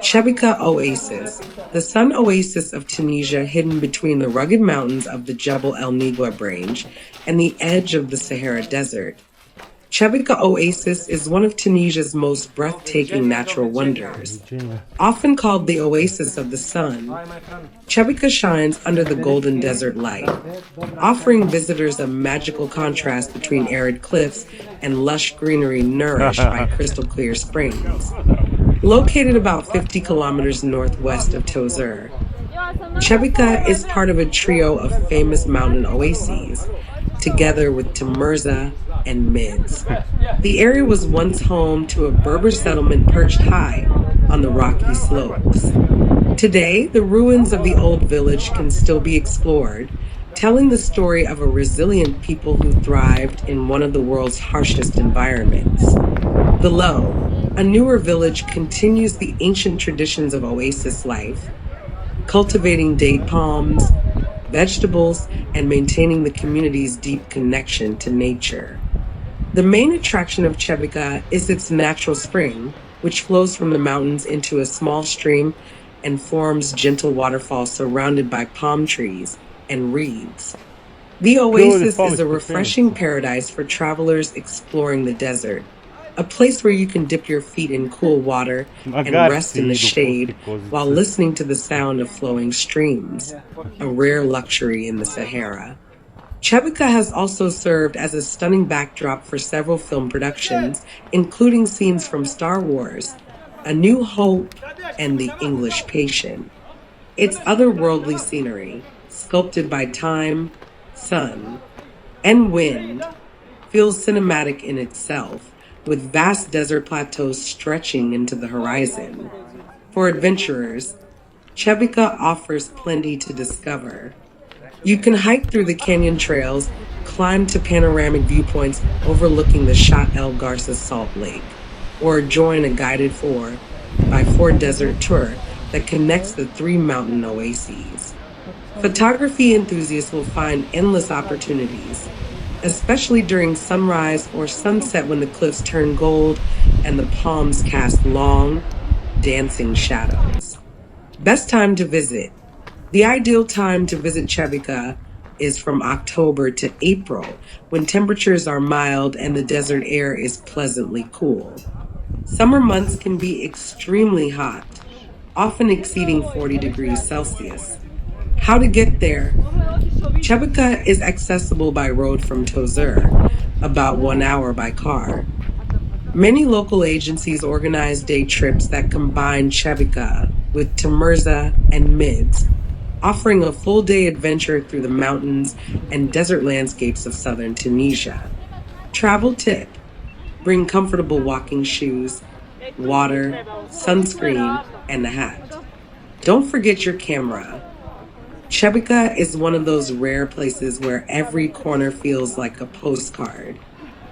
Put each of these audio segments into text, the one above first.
Chebika Oasis, the sun oasis of Tunisia hidden between the rugged mountains of the Jebel El Negueb range and the edge of the Sahara Desert. Chebika Oasis is one of Tunisia's most breathtaking natural wonders. Often called the oasis of the sun, Chebika shines under the golden desert light, offering visitors a magical contrast between arid cliffs and lush greenery nourished by crystal clear springs. Located about 50 kilometers northwest of Tozeur, Chebika is part of a trio of famous mountain oases, together with Tamirza and Mids. The area was once home to a Berber settlement perched high on the rocky slopes. Today, the ruins of the old village can still be explored, telling the story of a resilient people who thrived in one of the world's harshest environments. Below, a newer village continues the ancient traditions of oasis life, cultivating date palms, vegetables, and maintaining the community's deep connection to nature. The main attraction of Chebika is its natural spring, which flows from the mountains into a small stream and forms gentle waterfalls surrounded by palm trees and reeds. The oasis is a refreshing paradise for travelers exploring the desert, a place where you can dip your feet in cool water and rest in the shade while listening to the sound of flowing streams, a rare luxury in the Sahara. Chebika has also served as a stunning backdrop for several film productions, including scenes from Star Wars, A New Hope, and The English Patient. Its otherworldly scenery, sculpted by time, sun, and wind, feels cinematic in itself, with vast desert plateaus stretching into the horizon. For adventurers, Chebika offers plenty to discover. You can hike through the canyon trails, climb to panoramic viewpoints overlooking the Shat El Garsa Salt Lake, or join a guided 4x4 desert tour that connects the three mountain oases. Photography enthusiasts will find endless opportunities, especially during sunrise or sunset when the cliffs turn gold and the palms cast long, dancing shadows. Best time to visit. The ideal time to visit Chebika is from October to April, when temperatures are mild and the desert air is pleasantly cool. Summer months can be extremely hot, often exceeding 40 degrees Celsius. How to get there? Chebika is accessible by road from Tozeur, about 1 hour by car. Many local agencies organize day trips that combine Chebika with Tamirza and Mids, offering a full-day adventure through the mountains and desert landscapes of southern Tunisia. Travel tip: bring comfortable walking shoes, water, sunscreen, and a hat. Don't forget your camera. Chebika is one of those rare places where every corner feels like a postcard.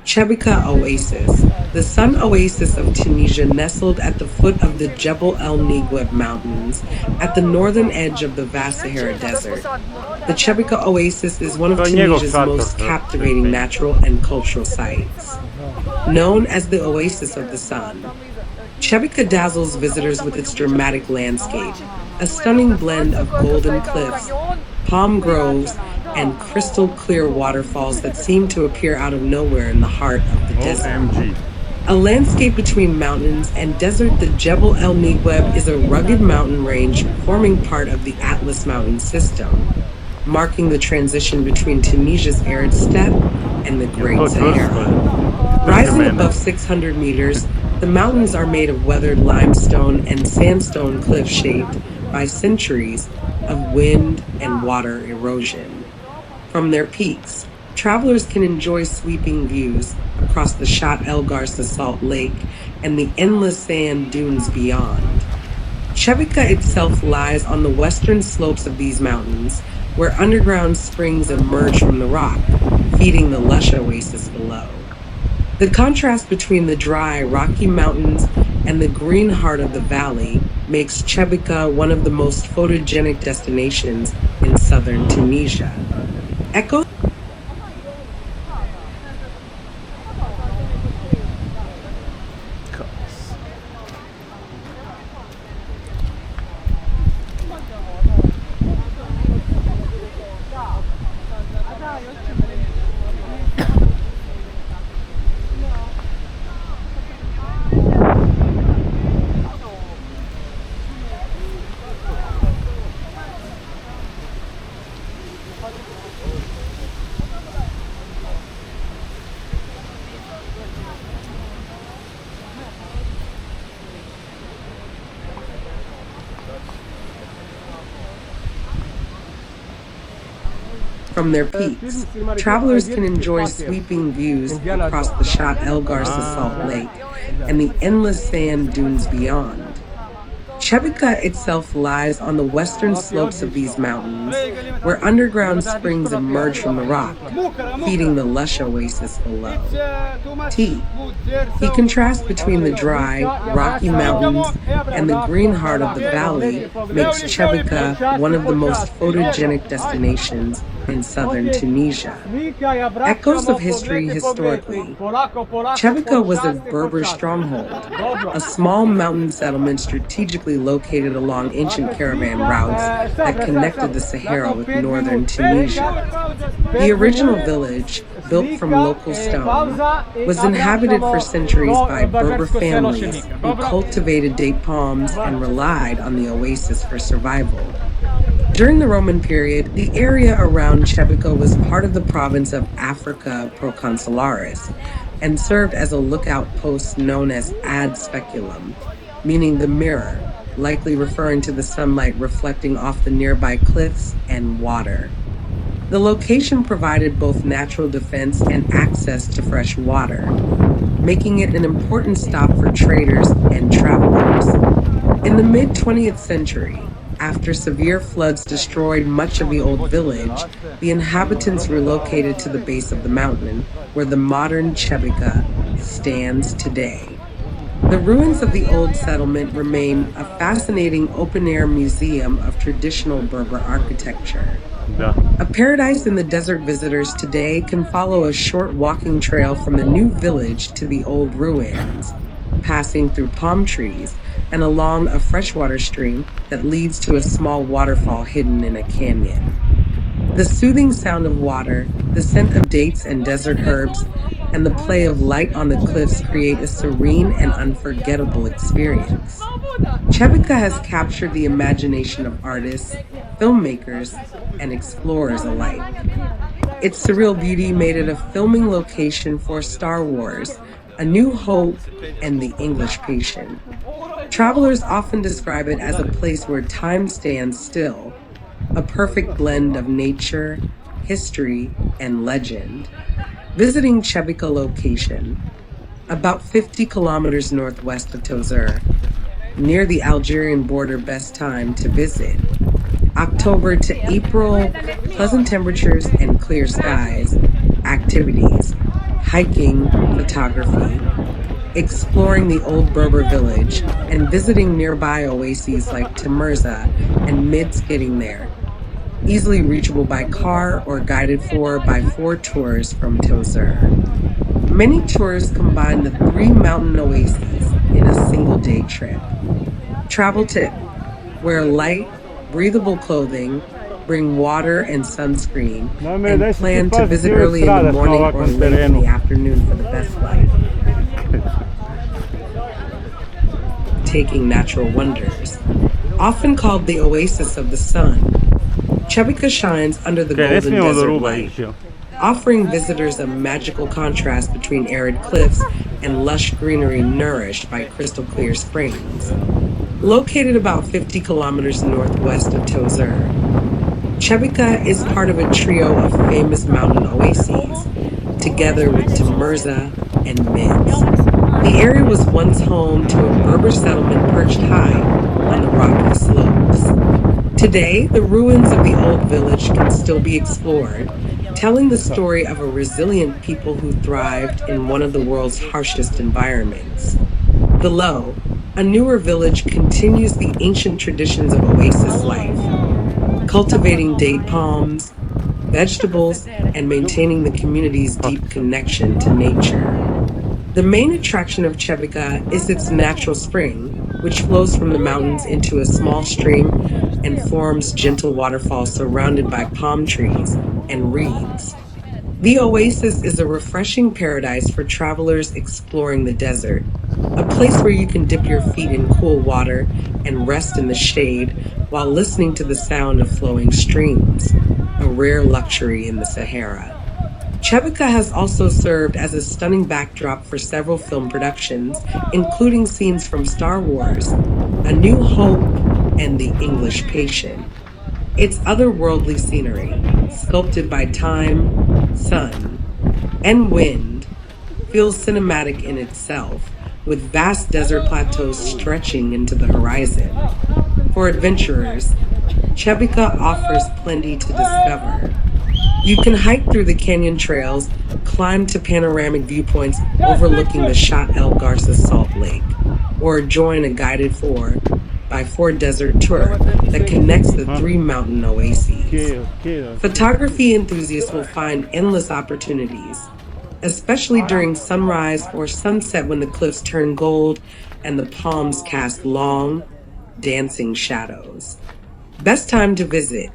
Chebika Oasis, the sun oasis of Tunisia, nestled at the foot of the Jebel El Negueb mountains at the northern edge of the vast Sahara Desert. The Chebika Oasis is one of Tunisia's most captivating natural and cultural sites. Known as the Oasis of the Sun, Chebika dazzles visitors with its dramatic landscape, a stunning blend of golden cliffs, palm groves, and crystal clear waterfalls that seem to appear out of nowhere in the heart of the desert. A landscape between mountains and desert, the Jebel El Negueb is a rugged mountain range forming part of the Atlas Mountain system, marking the transition between Tunisia's arid steppe and the Great Sahara. Rising above 600 meters, the mountains are made of weathered limestone and sandstone cliffs shaped by centuries of wind and water erosion. From their peaks, travelers can enjoy sweeping views across the Shat El Garsa Salt Lake and the endless sand dunes beyond. Chebika itself lies on the western slopes of these mountains, where underground springs emerge from the rock, feeding the lush oasis below. The contrast between the dry, rocky mountains and the green heart of the valley makes Chebika one of the most photogenic destinations in southern Tunisia. Echo From their peaks, travelers can enjoy sweeping views across the Shat El Garsa Salt Lake and the endless sand dunes beyond. Chebika itself lies on the western slopes of these mountains, where underground springs emerge from the rock, feeding the lush oasis below. T. He contrasts between the dry, rocky mountains and the green heart of the valley, makes Chebika one of the most photogenic destinations in southern Tunisia. Echoes of history historically. Chebika was a Berber stronghold, a small mountain settlement strategically located along ancient caravan routes that connected the Sahara with northern Tunisia. The original village, built from local stone, was inhabited for centuries by Berber families who cultivated date palms and relied on the oasis for survival. During the Roman period, the area around Chebika was part of the province of Africa Proconsularis and served as a lookout post known as ad speculum, meaning the mirror, likely referring to the sunlight reflecting off the nearby cliffs and water. The location provided both natural defense and access to fresh water, making it an important stop for traders and travelers. In the mid-20th century, after severe floods destroyed much of the old village, the inhabitants relocated to the base of the mountain, where the modern Chebika stands today. The ruins of the old settlement remain a fascinating open-air museum of traditional Berber architecture. A paradise in the desert visitors today can follow a short walking trail from the new village to the old ruins, passing through palm trees and along a freshwater stream that leads to a small waterfall hidden in a canyon. The soothing sound of water, the scent of dates and desert herbs, and the play of light on the cliffs create a serene and unforgettable experience. Chebika has captured the imagination of artists, filmmakers, and explorers alike. Its surreal beauty made it a filming location for Star Wars, A New Hope, and The English Patient. Travelers often describe it as a place where time stands still, a perfect blend of nature, history, and legend. Visiting Chebika location, about 50 kilometers northwest of Tozeur, near the Algerian border. Best time to visit: October to April, pleasant temperatures and clear skies. Activities: hiking, photography, exploring the old Berber village, and visiting nearby oases like Tamirza and Mids. Getting there easily reachable by car or guided 4x4 tours from Tozeur. Many tours combine the 3 mountain oases in a single day trip. Travel tip: wear light, breathable clothing, bring water and sunscreen, and plan to visit early in the morning or late in the afternoon for the best light. Taking natural wonders. Often called the oasis of the sun, Chebika shines under the golden desert light, offering visitors a magical contrast between arid cliffs and lush greenery nourished by crystal clear springs. Located about 50 kilometers northwest of Tozeur, Chebika is part of a trio of famous mountain oases, together with Tamirza and Mids. The area was once home to a Berber settlement perched high on the rocky slopes. Today, the ruins of the old village can still be explored, telling the story of a resilient people who thrived in one of the world's harshest environments. Below, a newer village continues the ancient traditions of oasis life, cultivating date palms, vegetables, and maintaining the community's deep connection to nature. The main attraction of Chebika is its natural spring, which flows from the mountains into a small stream and forms gentle waterfalls surrounded by palm trees and reeds. The oasis is a refreshing paradise for travelers exploring the desert, a place where you can dip your feet in cool water and rest in the shade while listening to the sound of flowing streams, a rare luxury in the Sahara. Chebika has also served as a stunning backdrop for several film productions, including scenes from Star Wars, A New Hope, and The English Patient. Its otherworldly scenery, sculpted by time, sun, and wind, feels cinematic in itself, with vast desert plateaus stretching into the horizon. For adventurers, Chebika offers plenty to discover. You can hike through the canyon trails, climb to panoramic viewpoints overlooking the Shot El Garza Salt Lake, or join a guided 4x4 desert tour that connects the three mountain oases. Photography enthusiasts will find endless opportunities, especially during sunrise or sunset when the cliffs turn gold and the palms cast long, dancing shadows. Best time to visit.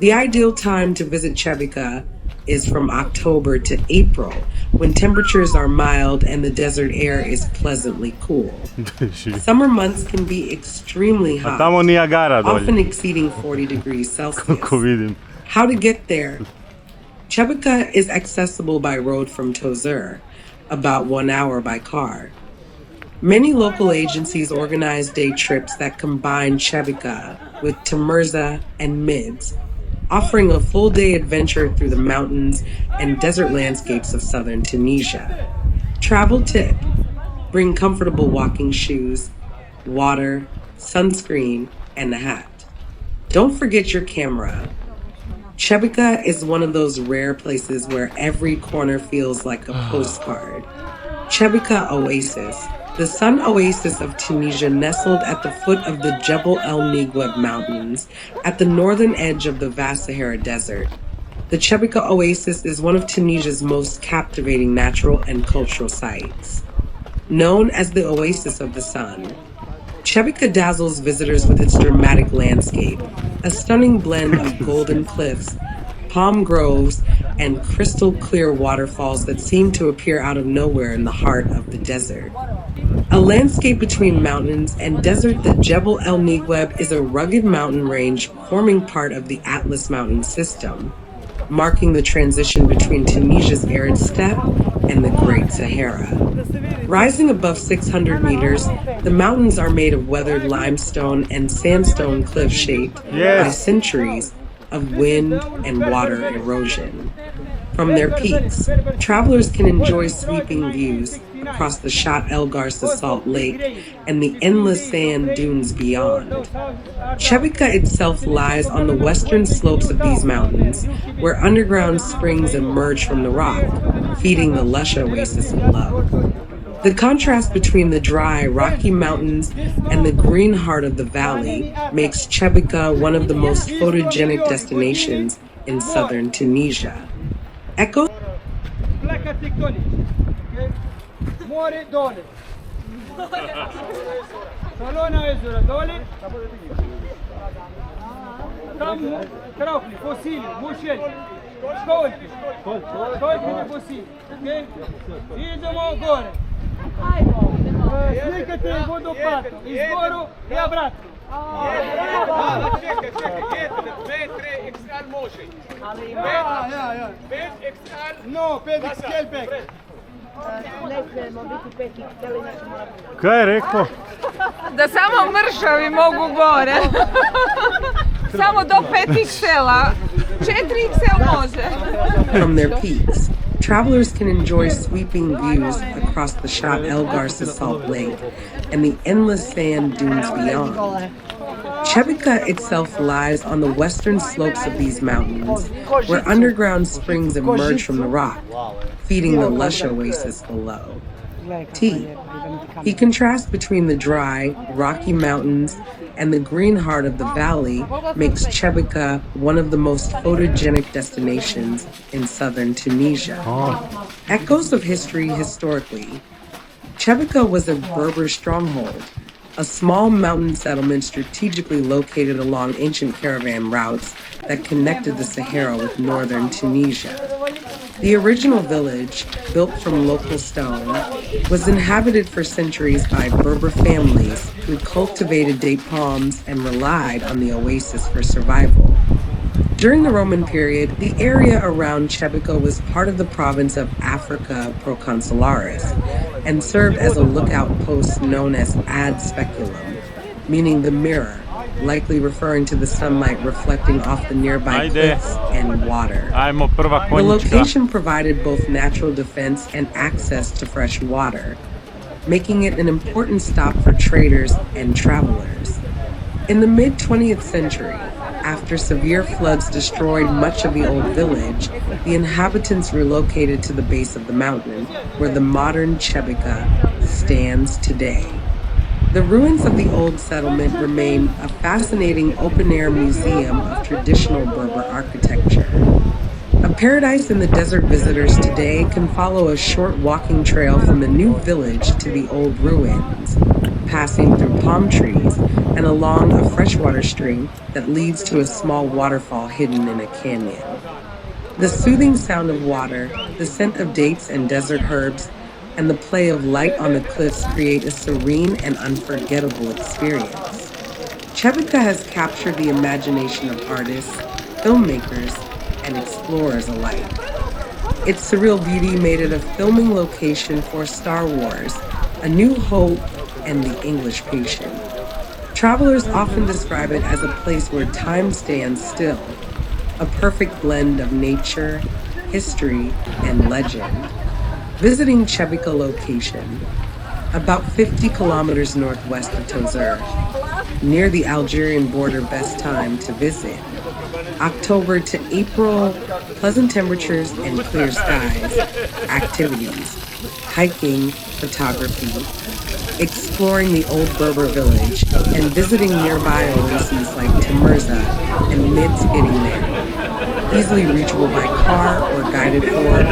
The ideal time to visit Chebika is from October to April, when temperatures are mild and the desert air is pleasantly cool. Summer months can be extremely hot, often exceeding 40 degrees Celsius. How to get there? Chebika is accessible by road from Tozeur, about 1 hour by car. Many local agencies organize day trips that combine Chebika with Temerza and Mids, offering a full-day adventure through the mountains and desert landscapes of southern Tunisia. Travel tip: bring comfortable walking shoes, water, sunscreen, and a hat. Don't forget your camera. Chebika is one of those rare places where every corner feels like a postcard. Chebika Oasis, the sun oasis of Tunisia, nestled at the foot of the Jebel El Negueb Mountains at the northern edge of the vast Sahara Desert. The Chebika Oasis is one of Tunisia's most captivating natural and cultural sites. Known as the Oasis of the Sun, Chebika dazzles visitors with its dramatic landscape, a stunning blend of golden cliffs, palm groves, and crystal clear waterfalls that seem to appear out of nowhere in the heart of the desert. A landscape between mountains and desert, the Jebel El Negueb is a rugged mountain range forming part of the Atlas Mountain system, marking the transition between Tunisia's arid steppe and the Great Sahara. Rising above 600 meters, the mountains are made of weathered limestone and sandstone cliffs shaped by centuries of wind and water erosion. From their peaks, travelers can enjoy sweeping views across the Shot El Garza Salt Lake and the endless sand dunes beyond. Chebika itself lies on the western slopes of these mountains, where underground springs emerge from the rock, feeding the lush oasis below. The contrast between the dry, rocky mountains and the green heart of the valley makes Chebika one of the most photogenic destinations in southern Tunisia. Echo. Muore dole. Salona ezura dole. Tam tropli, fossili, musceli. Scolpi. Scolpi di fossili. Ok? Idemo agora. Slikate vodopato, izboru i obratno. Čekaj, jedan, dve, tre, XL može. Pet XL. No, 5 XL back. Kaj je rekao? Da samo mršavi mogu gore. Samo do 5 XL-a. 4 XL može. From their peaks, travelers can enjoy sweeping views across the Shot El Garza Salt Lake and the endless sand dunes beyond. Chebika itself lies on the western slopes of these mountains, where underground springs emerge from the rock, feeding the lush oasis below. The contrast between the dry, rocky mountains and the green heart of the valley makes Chebika one of the most photogenic destinations in southern Tunisia. Echoes of history historically. Chebika was a Berber stronghold, a small mountain settlement strategically located along ancient caravan routes that connected the Sahara with northern Tunisia. The original village, built from local stone, was inhabited for centuries by Berber families who cultivated date palms and relied on the oasis for survival. During the Roman period, the area around Chebika was part of the province of Africa Proconsularis and served as a lookout post known as ad speculum, meaning the mirror, likely referring to the sunlight reflecting off the nearby cliffs and water. Ajmo, prva The konjička. location provided both natural defense and access to fresh water, making it an important stop for traders and travelers. In the mid-20th century, after severe floods destroyed much of the old village, the inhabitants relocated to the base of the mountain, where the modern Chebika stands today. The ruins of the old settlement remain a fascinating open-air museum of traditional Berber architecture. A paradise in the desert visitors today can follow a short walking trail from the new village to the old ruins, passing through palm trees and along a freshwater stream that leads to a small waterfall hidden in a canyon. The soothing sound of water, the scent of dates and desert herbs, and the play of light on the cliffs create a serene and unforgettable experience. Chebika has captured the imagination of artists, filmmakers, and explorers alike. Its surreal beauty made it a filming location for Star Wars, A New Hope, and The English Patient. Travelers often describe it as a place where time stands still, a perfect blend of nature, history, and legend. Visiting Chebika location, about 50 kilometers northwest of Tozeur, near the Algerian border. Best time to visit: October to April, pleasant temperatures and clear skies. Activities: hiking, photography, exploring the old Berber village, and visiting nearby oases like Tamirza and myths getting there. Easily reachable by car or guided for by